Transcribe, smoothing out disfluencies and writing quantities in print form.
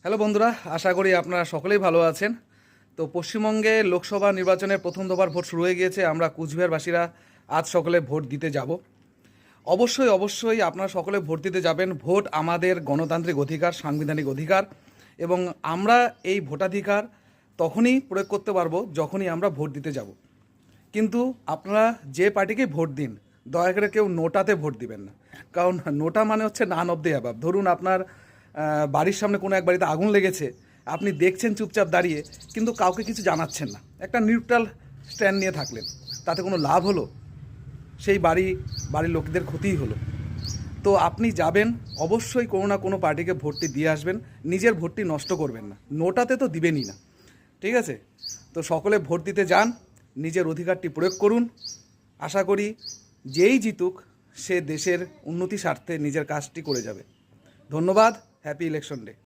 Hello বন্ধুরা, আশা করি আপনারা সকলেই ভালো আছেন। তো পশ্চিমবঙ্গে লোকসভা নির্বাচনের প্রথম দফার ভোট শুরু হয়ে গিয়েছে। আমরা কুচবিহারবাসীরা আজ সকলে ভোট দিতে যাব। অবশ্যই আপনারা সকলে ভোট দিতে যাবেন। ভোট আমাদের গণতান্ত্রিক অধিকার, সাংবিধানিক অধিকার, এবং আমরা এই ভোটাধিকার তখনই প্রয়োগ করতে পারবো যখনই আমরা ভোট দিতে যাব। কিন্তু আপনারা যে পার্টিকেই ভোট দিন, দয়া করে কেউ নোটাতে ভোট দিবেন না। কারণ নোটা মানে হচ্ছে নান অফ দ্য অ্যাবাভ। ধরুন আপনার বাড়ির সামনে কোনো এক বাড়িতে আগুন লেগেছে, আপনি দেখছেন চুপচাপ দাঁড়িয়ে, কিন্তু কাউকে কিছু জানাচ্ছেন না, একটা নিউট্রাল স্ট্যান্ড নিয়ে থাকলেন, তাতে কোনো লাভ হলো? সেই বাড়ির লোকদের ক্ষতিই হলো। তো আপনি যাবেন, অবশ্যই কোনো না কোনো পার্টিকে ভোটটি দিয়ে আসবেন, নিজের ভোটটি নষ্ট করবেন না। নোটাতে তো দিবেনই না, ঠিক আছে? তো সকলে ভোট দিতে যান, নিজের অধিকারটি প্রয়োগ করুন। আশা করি যেই জিতুক সে দেশের উন্নতি স্বার্থে নিজের কাজটি করে যাবে। ধন্যবাদ। Happy election day.